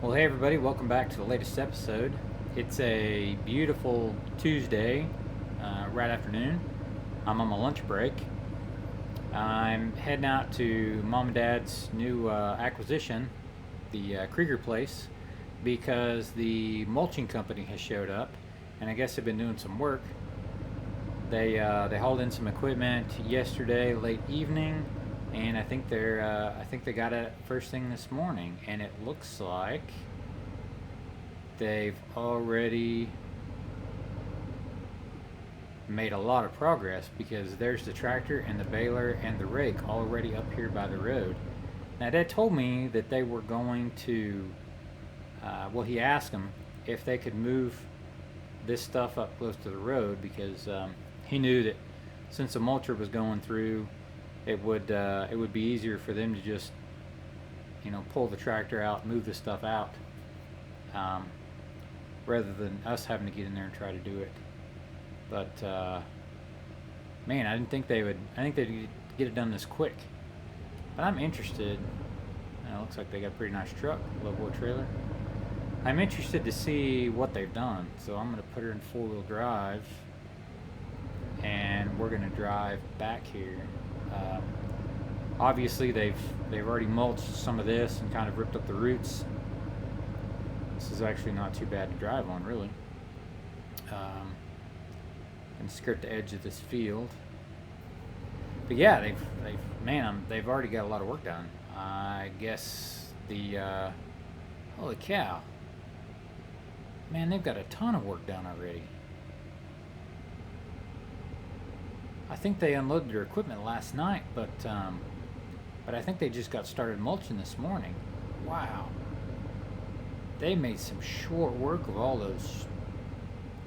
Well, hey everybody, welcome back to the latest episode. It's a beautiful Tuesday, right afternoon. I'm on my lunch break. I'm heading out to Mom and Dad's new acquisition, the Krieger place, because the mulching company has showed up, and I guess they've been doing some work. They hauled in some equipment yesterday late evening, and I think they got it first thing this morning, and it looks like they've already made a lot of progress because there's the tractor and the baler and the rake already up here by the road. Now, Dad told me that they were going to, he asked them if they could move this stuff up close to the road because he knew that since the mulcher was going through, it would be easier for them to just, pull the tractor out, move the stuff out, um, rather than us having to get in there and try to do it. But man, I didn't think they would. I think they'd get it done this quick. But I'm interested. Looks like they got a pretty nice truck, low boy trailer. I'm interested to see what they've done. So I'm gonna put her in 4-wheel drive, and we're gonna drive back here. Um, Obviously, they've already mulched some of this and kind of ripped up the roots. This is actually not too bad to drive on, really. And skirt the edge of this field. But yeah, they've already got a lot of work done. I guess holy cow, man, they've got a ton of work done already. I think they unloaded their equipment last night, but I think they just got started mulching this morning. Wow, they made some short work of all those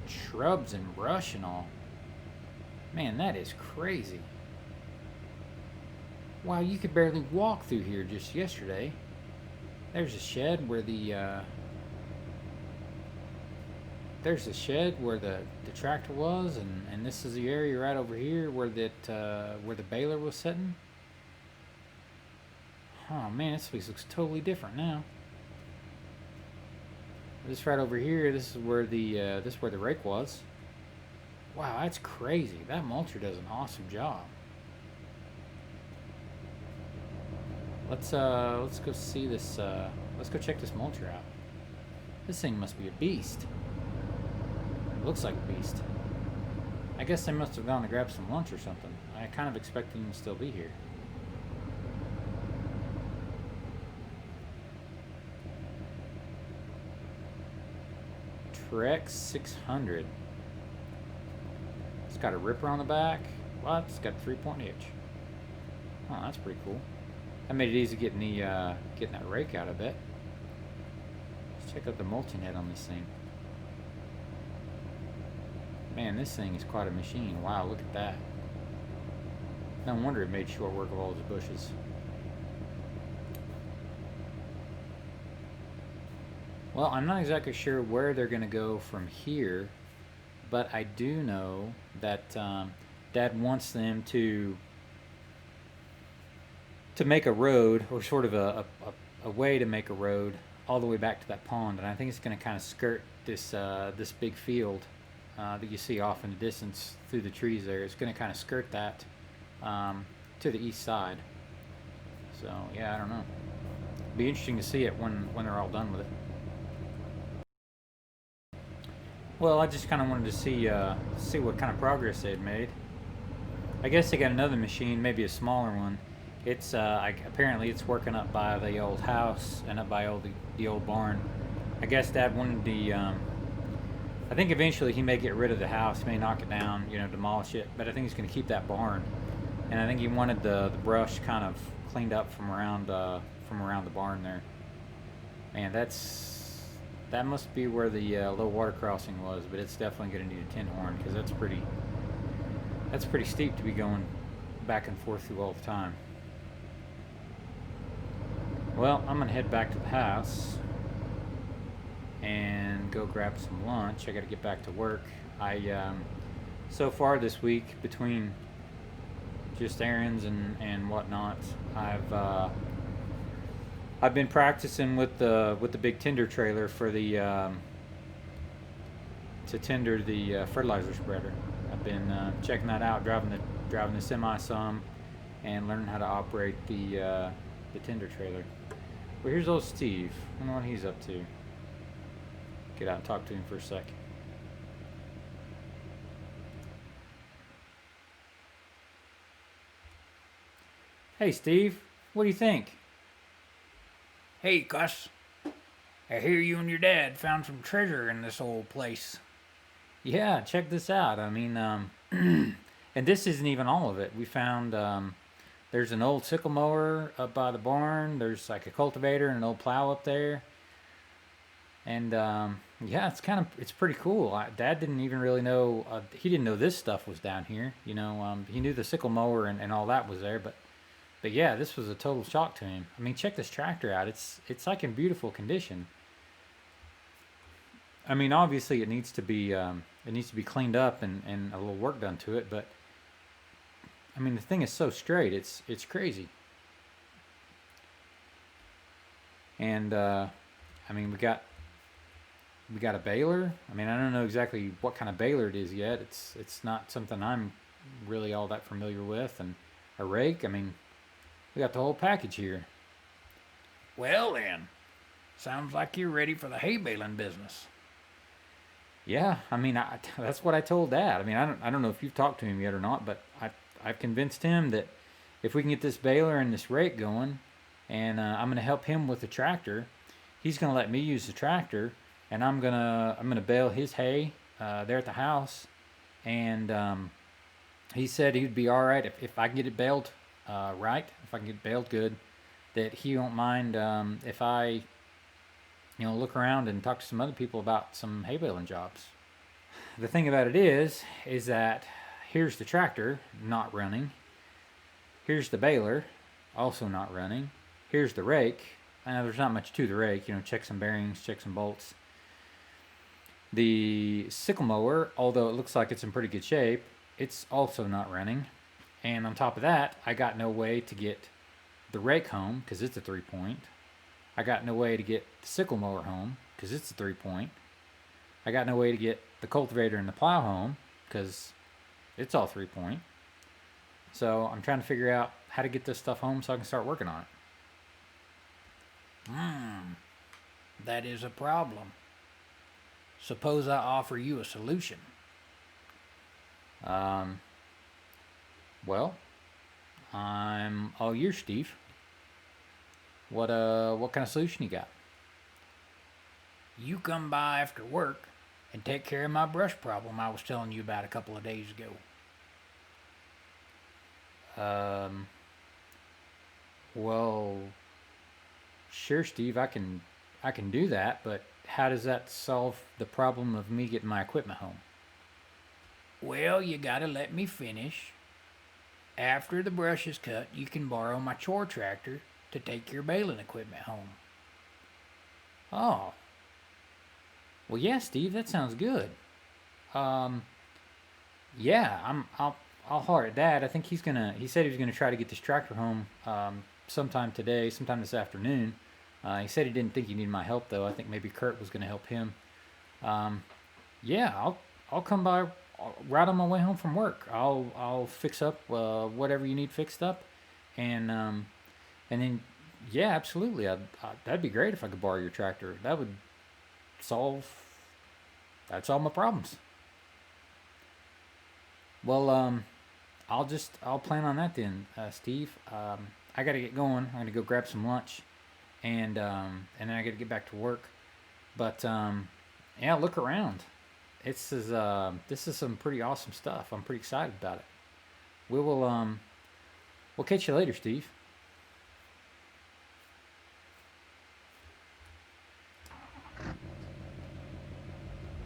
shrubs and brush and all. Man, that is crazy. Wow, you could barely walk through here just yesterday. There's a shed where the tractor was, and this is the area right over here where the baler was sitting. Oh man, this place looks totally different now. This right over here, this is where the rake was. Wow, that's crazy. That mulcher does an awesome job. Let's go see this. Let's go check this mulcher out. This thing must be a beast. It looks like a beast. I guess they must have gone to grab some lunch or something. I kind of expected them to still be here. Trek 600. It's got a ripper on the back. What? It's got a 3-point hitch. Oh, that's pretty cool. That made it easy getting that rake out, I bet. Let's check out the mulching head on this thing. Man, this thing is quite a machine. Wow, look at that. No wonder it made short work of all those bushes. Well, I'm not exactly sure where they're going to go from here, but I do know that Dad wants them to make a road, or sort of a way to make a road all the way back to that pond, and I think it's going to kind of skirt this big field that you see off in the distance through the trees there. It's going to kind of skirt that to the east side. So yeah, I don't know. It'll be interesting to see it when they're all done with it. Well, I just kind of wanted to see what kind of progress they had made. I guess they got another machine, maybe a smaller one. It's apparently it's working up by the old house and up by the old barn. I guess Dad wanted I think eventually he may get rid of the house. He may knock it down, demolish it. But I think he's going to keep that barn, and I think he wanted the brush kind of cleaned up from around the barn there. Man, that must be where the low water crossing was, but it's definitely going to need a tin horn because that's pretty steep to be going back and forth through all the time. Well, I'm going to head back to the house and go grab some lunch. I got to get back to work. So far this week, between just errands and whatnot, I've been practicing with the big tender trailer for the to tender the fertilizer spreader. I've been checking that out, driving the semi some, and learning how to operate the tender trailer. Well, here's old Steve. I wonder what he's up to. Get out and talk to him for a sec. Hey, Steve. What do you think? Hey, Cuss. I hear you and your dad found some treasure in this old place. Yeah, check this out. I mean, and this isn't even all of it. We found there's an old sickle mower up by the barn. There's like a cultivator and an old plow up there. And yeah, it's pretty cool. Dad didn't even really know. He didn't know this stuff was down here. You know, he knew the sickle mower and all that was there, but yeah, this was a total shock to him. I mean, check this tractor out. It's like in beautiful condition. I mean, obviously it needs to be cleaned up and a little work done to it, but I mean the thing is so straight, it's crazy. And I mean we got a baler. I mean I don't know exactly what kind of baler it is yet. It's not something I'm really all that familiar with, and a rake. I mean we got the whole package here. Well then, sounds like you're ready for the hay baling business. Yeah, I mean, that's what I told Dad. I mean, I don't know if you've talked to him yet or not, but I've convinced him that if we can get this baler and this rake going, and I'm going to help him with the tractor, he's going to let me use the tractor, and I'm gonna bale his hay there at the house, and he said he'd be all right if I can get it baled right, if I can get it baled good, that he won't mind if I look around and talk to some other people about some hay baling jobs. The thing about it is that here's the tractor not running. Here's the baler, also not running. Here's the rake. There's not much to the rake. Check some bearings, check some bolts. The sickle mower, although it looks like it's in pretty good shape, it's also not running. And on top of that, I got no way to get the rake home because it's a 3-point. I got no way to get the sickle mower home because it's a 3-point. I got no way to get the cultivator and the plow home because it's all 3-point. So I'm trying to figure out how to get this stuff home so I can start working on it. That is a problem. Suppose I offer you a solution. Well, I'm all ears, Steve. What kind of solution you got? You come by after work and take care of my brush problem I was telling you about a couple of days ago. Well, sure, Steve, I can do that, but how does that solve the problem of me getting my equipment home? Well, you gotta let me finish. After the brush is cut, you can borrow my chore tractor to take your baling equipment home. Oh. Well, yeah, Steve, that sounds good. Yeah, I'll holler at Dad. I think he said he was gonna try to get this tractor home sometime today, sometime this afternoon. He said he didn't think he needed my help though. I think maybe Kurt was gonna help him. Yeah, I'll come by right on my way home from work. I'll fix up whatever you need fixed up, and then yeah, absolutely. That'd be great if I could borrow your tractor. That'd solve my problems. Well, I'll plan on that then, Steve. I gotta get going. I'm gonna go grab some lunch, and then I gotta get back to work. But yeah, look around. This is some pretty awesome stuff. I'm pretty excited about it. We'll catch you later, Steve.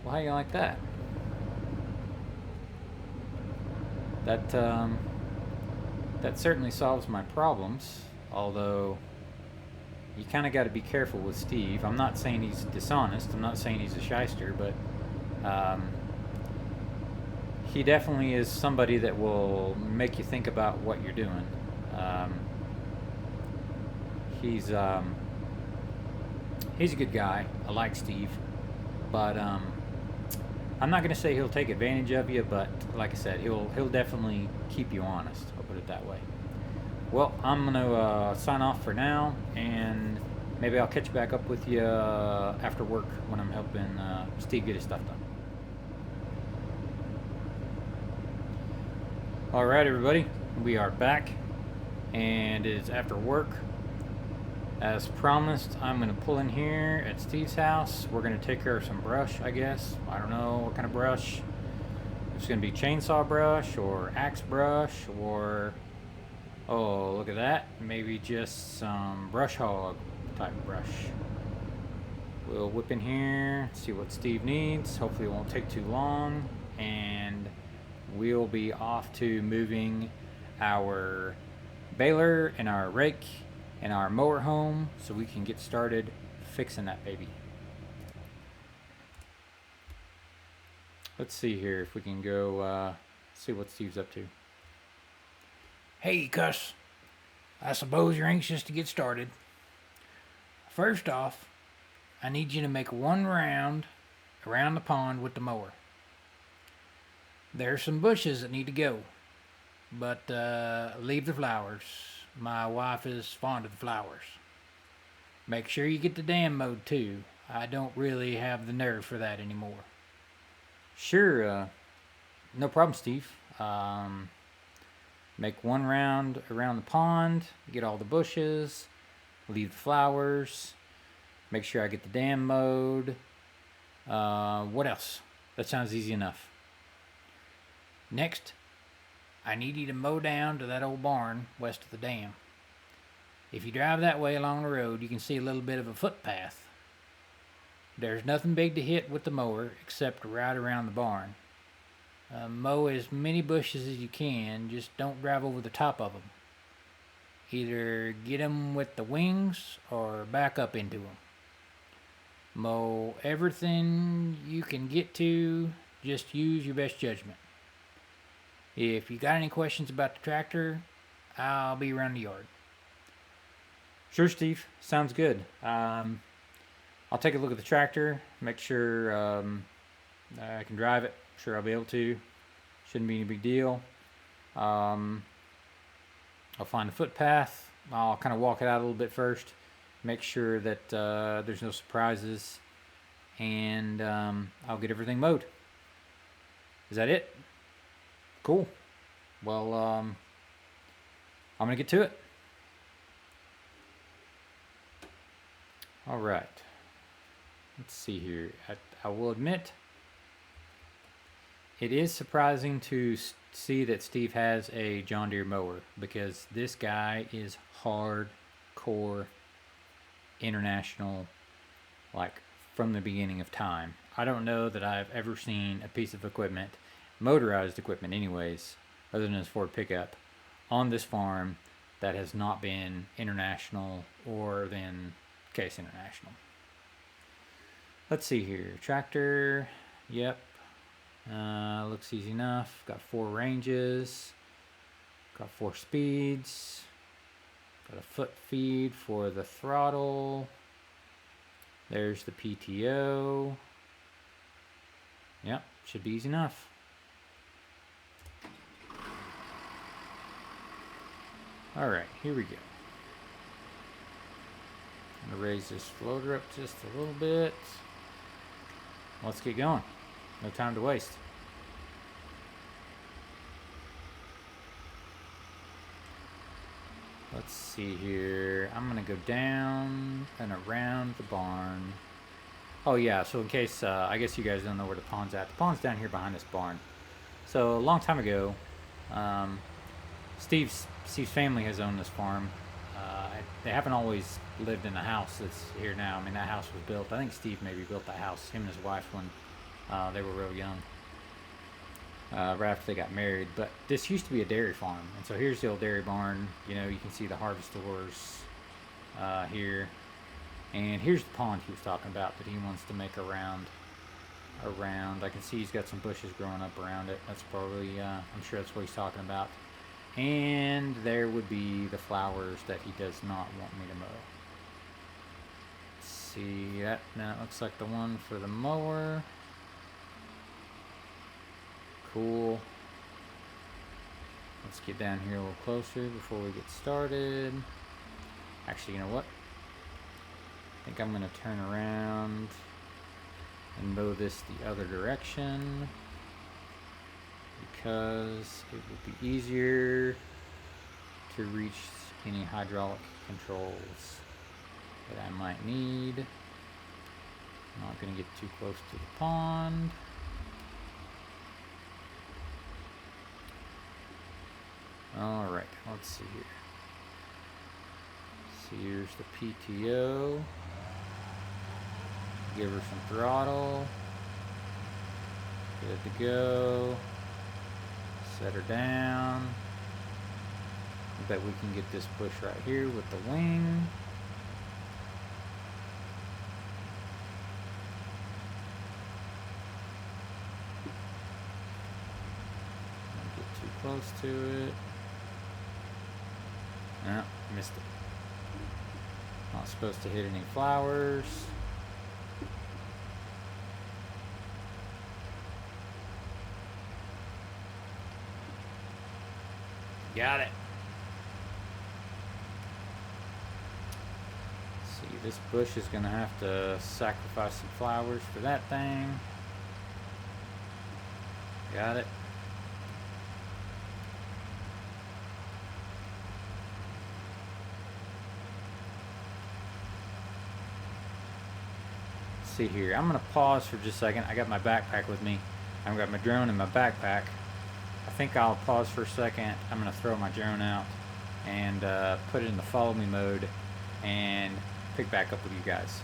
Well, how you like that? That certainly solves my problems, although you kind of got to be careful with Steve. I'm not saying he's dishonest. I'm not saying he's a shyster, but he definitely is somebody that will make you think about what you're doing. He's He's a good guy. I like Steve, but I'm not gonna say he'll take advantage of you, but like I said, he'll definitely keep you honest. I'll put it that way. Well, I'm gonna sign off for now, and maybe I'll catch back up with you after work when I'm helping Steve get his stuff done. All right, everybody, we are back, and it is after work. As promised, I'm gonna pull in here at Steve's house. We're gonna take care of some brush, I guess. I don't know what kind of brush. It's gonna be chainsaw brush or axe brush or, oh, look at that. Maybe just some brush hog type brush. We'll whip in here, see what Steve needs. Hopefully it won't take too long, and we'll be off to moving our baler and our rake and our mower home so we can get started fixing that baby. Let's see here if we can go see what Steve's up to. Hey, Cuss. I suppose you're anxious to get started. First off, I need you to make one round around the pond with the mower. There's some bushes that need to go, but leave the flowers. My wife is fond of the flowers. Make sure you get the dam mowed too. I don't really have the nerve for that anymore. Sure, no problem, Steve. Make one round around the pond, get all the bushes, leave the flowers, make sure I get the dam mowed. What else? That sounds easy enough. Next, I need you to mow down to that old barn west of the dam. If you drive that way along the road, you can see a little bit of a footpath. There's nothing big to hit with the mower except right around the barn. Mow as many bushes as you can, just don't drive over the top of them. Either get them with the wings or back up into them. Mow everything you can get to, just use your best judgment. If you got any questions about the tractor, I'll be around the yard. Sure, Steve. Sounds good. I'll take a look at the tractor, make sure I can drive it. Sure I'll be able to. Shouldn't be any big deal. I'll find a footpath. I'll kind of walk it out a little bit first. Make sure that there's no surprises. And I'll get everything mowed. Is that it? Cool. Well, I'm going to get to it. All right. Let's see here. I will admit, it is surprising to see that Steve has a John Deere mower, because this guy is hardcore international, like from the beginning of time. I don't know that I've ever seen a piece of equipment, motorized equipment anyways, other than his Ford pickup, on this farm that has not been international or then Case International. Let's see here. Tractor, yep. Looks easy enough. Got 4 ranges. Got 4 speeds. Got a foot feed for the throttle. There's the PTO. Yep, should be easy enough. Alright, here we go. I'm going to raise this floater up just a little bit. Let's get going. No time to waste. Let's see here. I'm going to go down and around the barn. Oh yeah, so in case, I guess you guys don't know where the pond's at. The pond's down here behind this barn. So a long time ago, Steve's family has owned this farm. They haven't always lived in the house that's here now. I mean, that house was built, I think Steve maybe built that house, him and his wife, when they were real young, right after they got married. But this used to be a dairy farm, and so here's the old dairy barn. You know, you can see the harvest doors here, and here's the pond he was talking about that he wants to make around. I can see he's got some bushes growing up around it. That's probably, I'm sure that's what he's talking about. And there would be the flowers that he does not want me to mow. Let's see that. Now it looks like the one for the mower. Cool. Let's get down here a little closer before we get started. Actually, you know what? I think I'm going to turn around and mow this the other direction because it would be easier to reach any hydraulic controls that I might need. I'm not going to get too close to the pond. Alright, let's see here. So here's the PTO. Give her some throttle. Good to go. Set her down. I bet we can get this push right here with the wing. Don't get too close to it. No, missed it. Not supposed to hit any flowers. Got it. See, this bush is gonna have to sacrifice some flowers for that thing. Got it. See here, I'm gonna pause for just a second. I got my backpack with me. I've got my drone in my backpack. I think I'll pause for a second. I'm gonna throw my drone out and put it in the follow me mode and pick back up with you guys.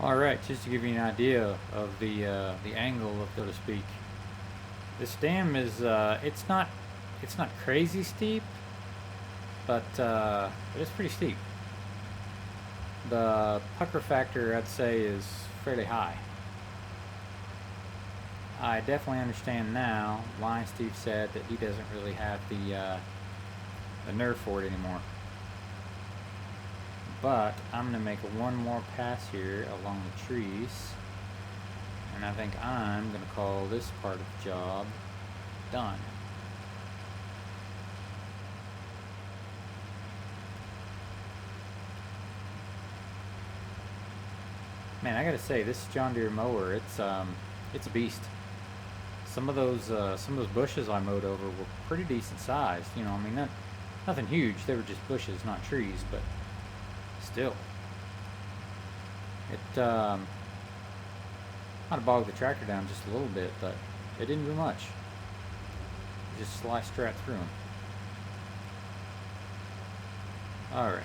All right, just to give you an idea of the angle, so to speak. This dam is it's not crazy steep, but it's pretty steep. The pucker factor, I'd say, is fairly high. I definitely understand now why Steve said that he doesn't really have the nerve for it anymore. But I'm going to make one more pass here along the trees. And I think I'm going to call this part of the job done. Man, I gotta say, this John Deere mower, it's a beast. Some of those bushes I mowed over were pretty decent sized. You know, I mean, nothing huge. They were just bushes, not trees, but still, it might have bogged the tractor down just a little bit, but it didn't do much. It just sliced right through them. All right.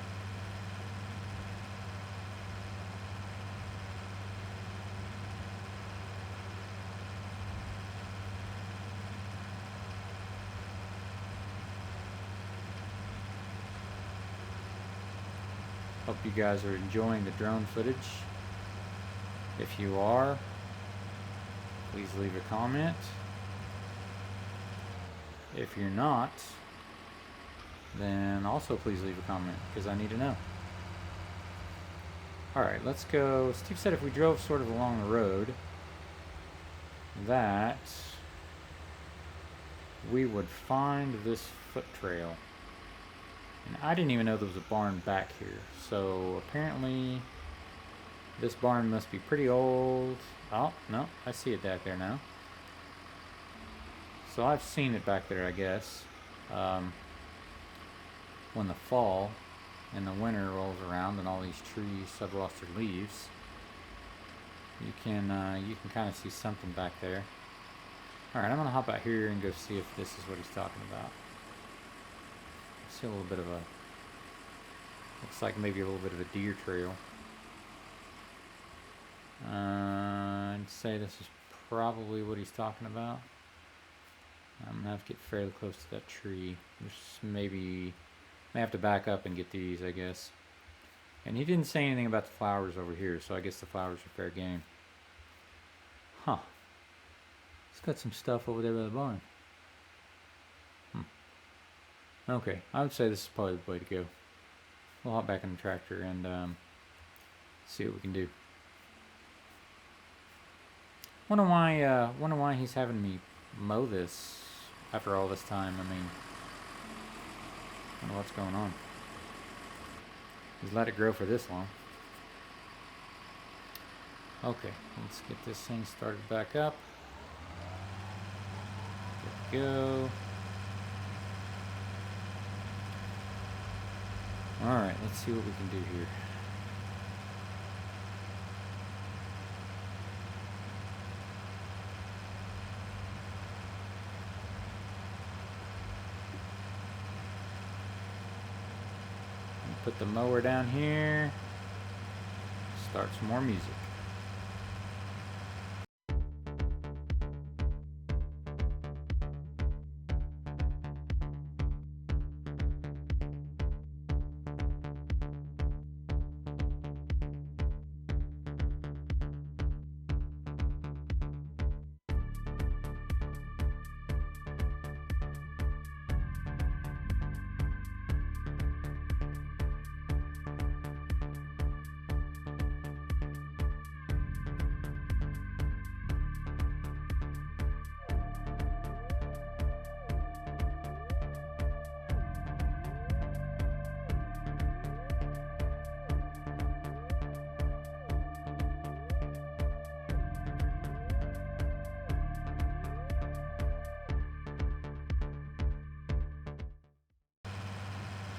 Hope you guys are enjoying the drone footage. If you are, please leave a comment. If you're not, then also please leave a comment, because I need to know. Alright, let's go. Steve said if we drove sort of along the road, that we would find this foot trail. And I didn't even know there was a barn back here. So apparently this barn must be pretty old. Oh, no, I see it back there now. So I've seen it back there, I guess. When the fall and the winter rolls around and all these trees have lost their leaves, you can kind of see something back there. Alright, I'm going to hop out here and go see if this is what he's talking about. See a little bit of a, looks like maybe a little bit of a deer trail. I'd say this is probably what he's talking about. I'm gonna have to get fairly close to that tree. Just maybe, may have to back up and get these, I guess. And he didn't say anything about the flowers over here, so I guess the flowers are fair game. Huh. It's got some stuff over there by the barn. Okay, I would say this is probably the way to go. We'll hop back in the tractor and see what we can do. Wonder why he's having me mow this after all this time. I mean, wonder what's going on. He's let it grow for this long. Okay, let's get this thing started back up. There we go. Alright, let's see what we can do here. Put the mower down here. Start some more music.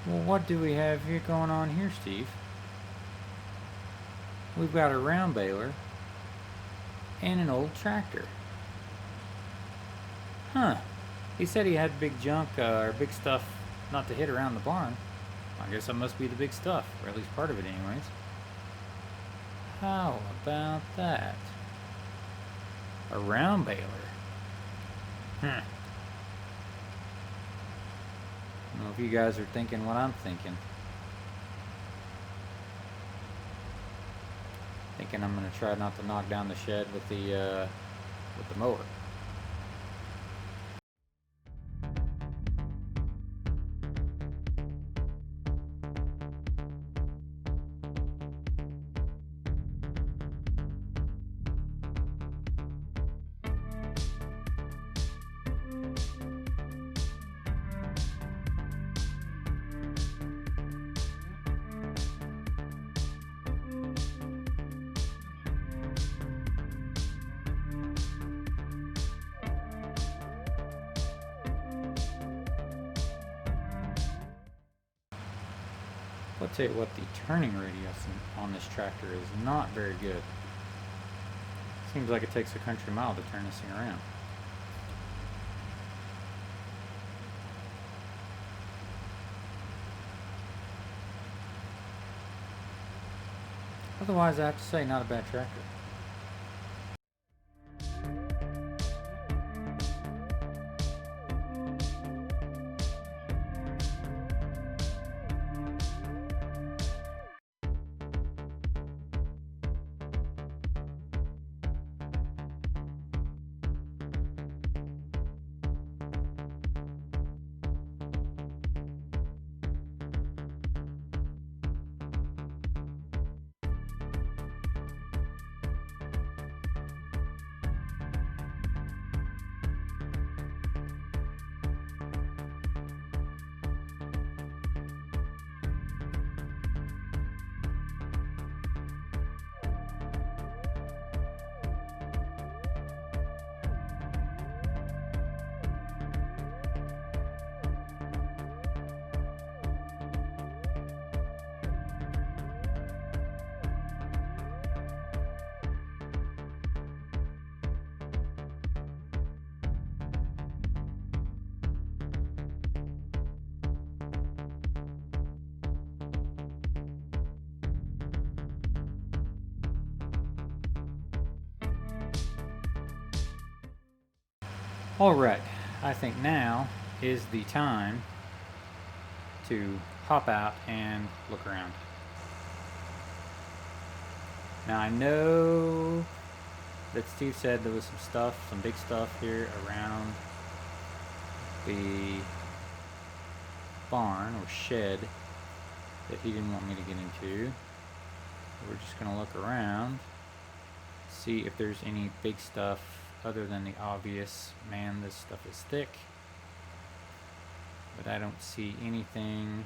Well, what do we have here going on here, Steve? We've got a round baler and an old tractor. Huh. He said he had big junk or big stuff not to hit around the barn. I guess that must be the big stuff, or at least part of it anyways. How about that? A round baler. I don't know if you guys are thinking what I'm thinking. Thinking I'm gonna try not to knock down the shed with the mower. I'll tell you what, the turning radius on this tractor is not very good. Seems like it takes a country mile to turn this thing around. Otherwise, I have to say, not a bad tractor. Alright, I think now is the time to hop out and look around. Now I know that Steve said there was some stuff, some big stuff here around the barn or shed that he didn't want me to get into. We're just going to look around, see if there's any big stuff other than the obvious, man, this stuff is thick. But I don't see anything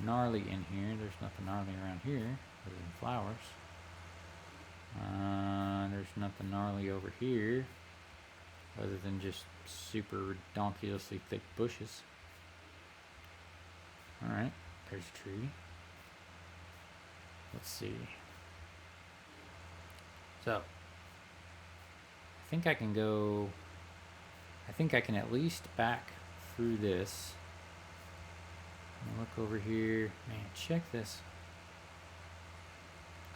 gnarly in here. There's nothing gnarly around here other than flowers. There's nothing gnarly over here other than just super redonkulously thick bushes. Alright, there's a tree. Let's see. So, I think I can go, I think I can at least back through this. Look over here. Man, check this.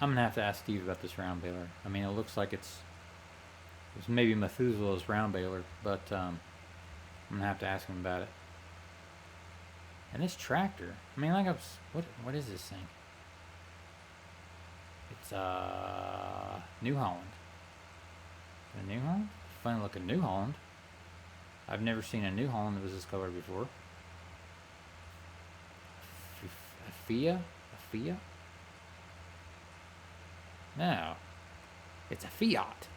I'm gonna have to ask Steve about this round baler. I mean, it looks like it's maybe Methuselah's round baler, but I'm gonna have to ask him about it. And this tractor, I mean, like, what is this thing? It's New Holland. A New Holland? Funny looking New Holland. I've never seen a New Holland that was this color before. A Fia? No. It's a Fiat.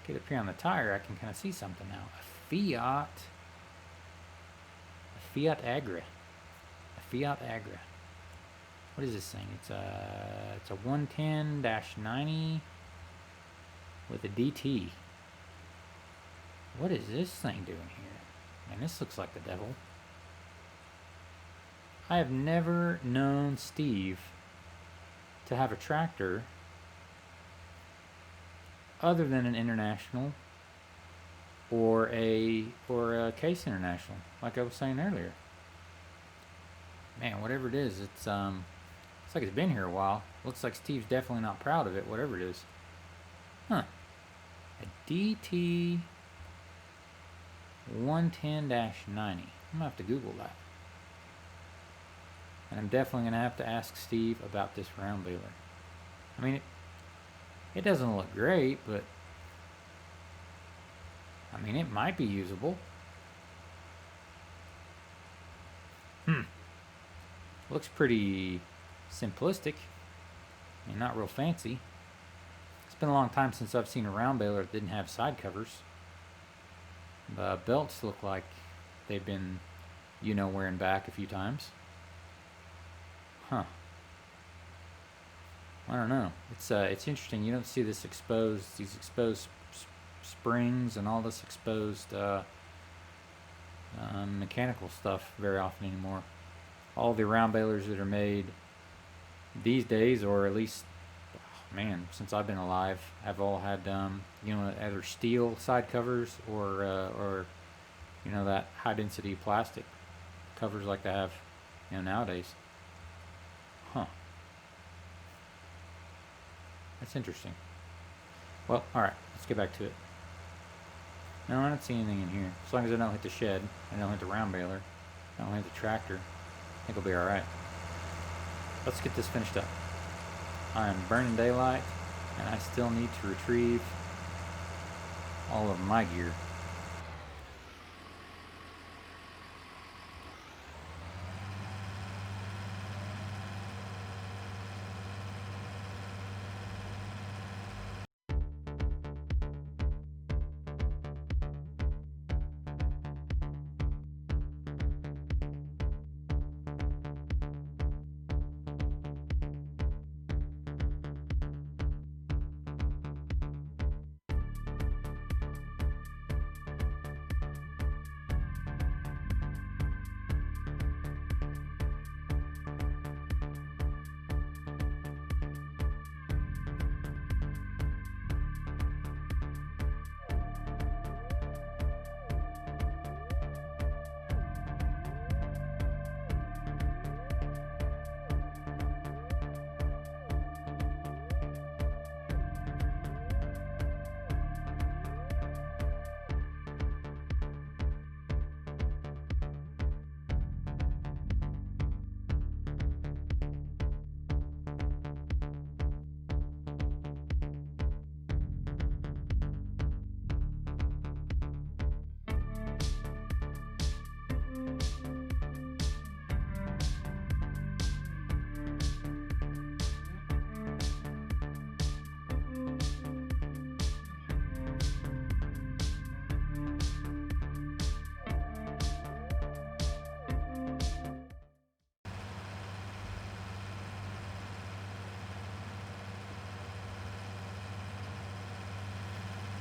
Get up here on the tire, I can kind of see something now. A Fiat Agra. A Fiat Agra. What is this thing? It's a 110-90 with a DT. What is this thing doing here? Man, this looks like the devil. I have never known Steve to have a tractor other than an International or a Case International, like I was saying earlier. Man, whatever it is, it's like it's been here a while. Looks like Steve's definitely not proud of it, whatever it is. Huh. A DT 110-90. I'm gonna have to Google that. And I'm definitely going to have to ask Steve about this round baler. I mean, it doesn't look great, but I mean, it might be usable. Looks pretty simplistic. I mean, not real fancy. It's been a long time since I've seen a round baler that didn't have side covers. The belts look like they've been, wearing back a few times. Huh. I don't know. It's interesting. You don't see these exposed springs and all this exposed mechanical stuff very often anymore. All the round balers that are made these days, or at least, since I've been alive, have all had either steel side covers or that high density plastic covers like they have nowadays. Huh. That's interesting. Well, alright, let's get back to it. No, I don't see anything in here. As long as I don't hit the shed, I don't hit the round baler, I don't hit the tractor, I think I'll be alright. Let's get this finished up. I am burning daylight, and I still need to retrieve all of my gear.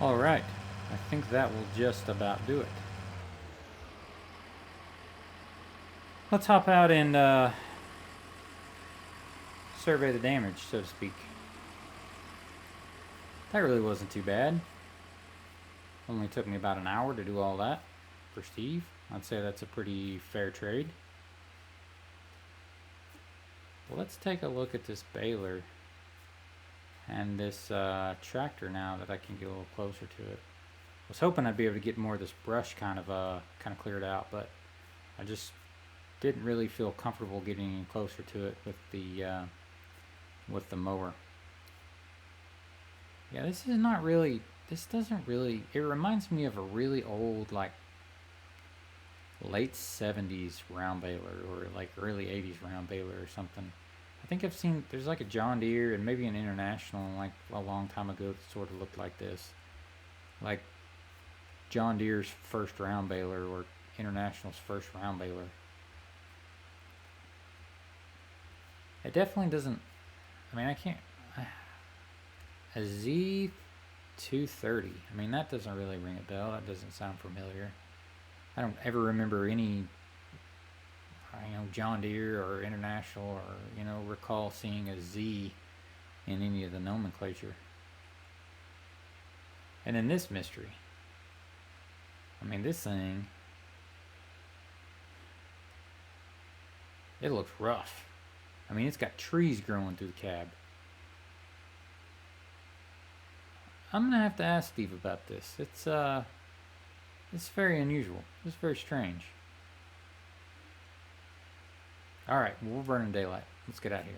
Alright, I think that will just about do it. Let's hop out and survey the damage, so to speak. That really wasn't too bad. Only took me about an hour to do all that for Steve. I'd say that's a pretty fair trade. Well, let's take a look at this baler and this tractor now that I can get a little closer to it. I was hoping I'd be able to get more of this brush kind of cleared out, but I just didn't really feel comfortable getting any closer to it with the mower. Yeah, this doesn't really, it reminds me of a really old, like, late 70s round baler, or like early 80s round baler or something. I think I've seen, there's like a John Deere and maybe an International like a long time ago that sort of looked like this. Like John Deere's first round baler or International's first round baler. It definitely doesn't, a Z230, that doesn't really ring a bell. That doesn't sound familiar. I don't ever remember any John Deere or International, or recall seeing a Z in any of the nomenclature. And then this mystery, this thing, it looks rough. It's got trees growing through the cab. I'm gonna have to ask Steve about this. It's very unusual. It's very strange. All right, well, we're burning daylight. Let's get out of here.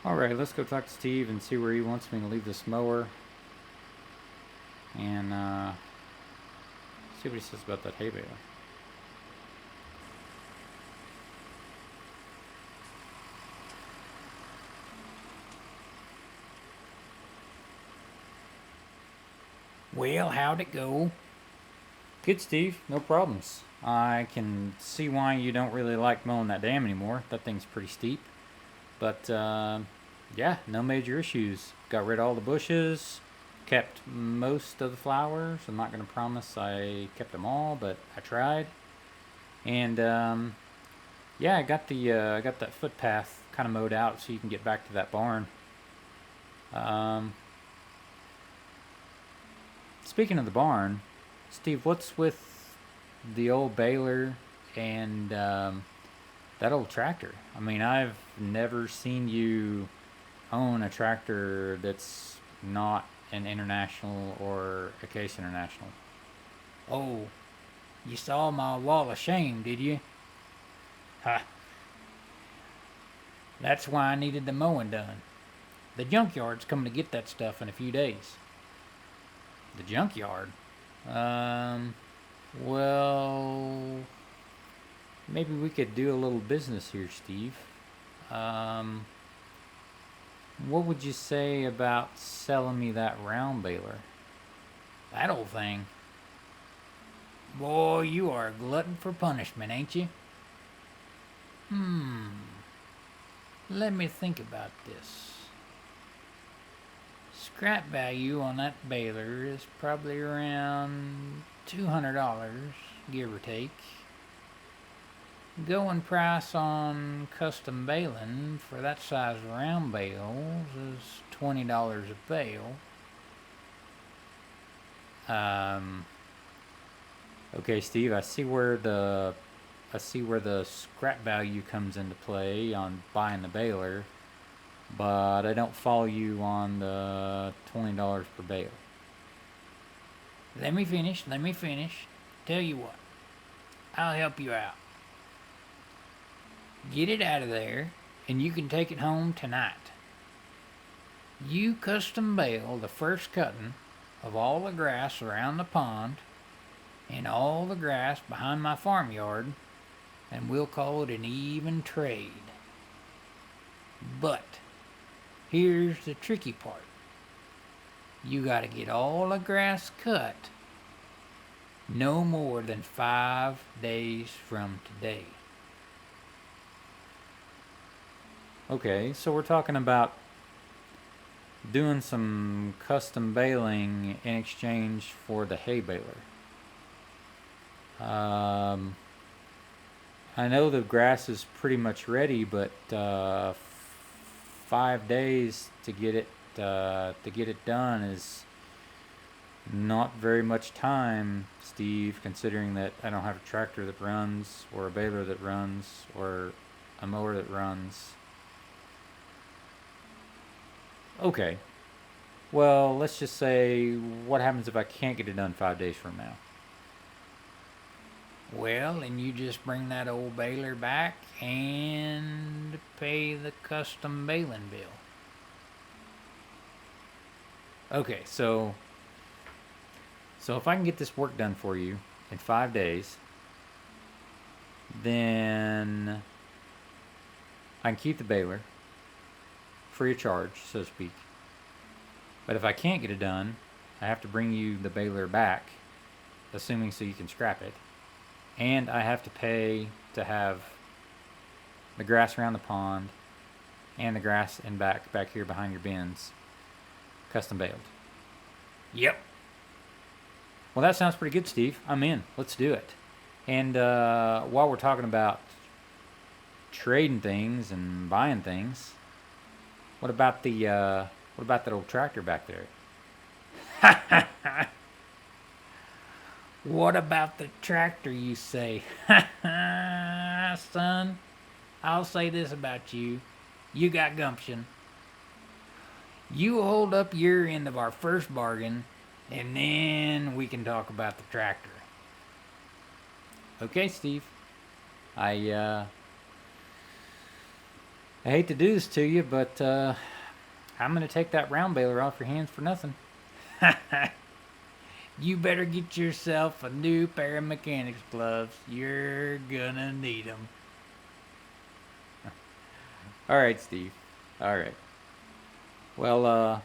All right, let's go talk to Steve and see where he wants me to leave this mower. And see what he says about that hay baler. Well, how'd it go? Good, Steve. No problems. I can see why you don't really like mowing that dam anymore. That thing's pretty steep. But, yeah, no major issues. Got rid of all the bushes. Kept most of the flowers. I'm not going to promise I kept them all, but I tried. And, yeah, I got that footpath kind of mowed out so you can get back to that barn. Speaking of the barn, Steve, what's with the old baler and that old tractor? I mean, I've never seen you own a tractor that's not an International or a Case International. Oh, you saw my wall of shame, did you? Ha. That's why I needed the mowing done. The junkyard's coming to get that stuff in a few days. The junkyard? Well, maybe we could do a little business here, Steve. What would you say about selling me that round baler? That old thing. Boy, you are a glutton for punishment, ain't you? Let me think about this. Scrap value on that baler is probably around $200, give or take. Going price on custom baling for that size round bales is $20 a bale. Okay, Steve, I see where the scrap value comes into play on buying the baler, but I don't follow you on the $20 per bale. Let me finish. Tell you what, I'll help you out. Get it out of there, and you can take it home tonight. You custom bale the first cutting of all the grass around the pond and all the grass behind my farmyard, and we'll call it an even trade. But here's the tricky part. You gotta get all the grass cut no more than 5 days from today. Okay, so we're talking about doing some custom baling in exchange for the hay baler. I know the grass is pretty much ready, but 5 days to get it done is not very much time, Steve, considering that I don't have a tractor that runs, or a baler that runs, or a mower that runs. Okay. Well, let's just say, what happens if I can't get it done 5 days from now? Well, and you just bring that old baler back and pay the custom baling bill. Okay, so if I can get this work done for you in 5 days, then I can keep the baler free of charge, so to speak. But if I can't get it done, I have to bring you the baler back, assuming so you can scrap it. And I have to pay to have the grass around the pond and the grass in back here behind your bins custom baled. Yep. Well, that sounds pretty good, Steve. I'm in. Let's do it. And while we're talking about trading things and buying things, what about that old tractor back there? What about the tractor, you say? Son, I'll say this about you. You got gumption. You hold up your end of our first bargain, and then we can talk about the tractor. Okay, Steve. I hate to do this to you, but I'm gonna take that round baler off your hands for nothing. You better get yourself a new pair of mechanics gloves. You're gonna need them. All right, Steve. All right. Well,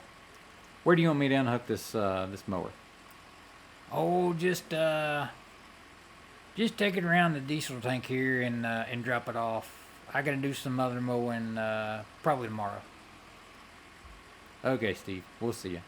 where do you want me to unhook this mower? Oh, just take it around the diesel tank here and drop it off. I gotta do some other mowing probably tomorrow. Okay, Steve. We'll see you.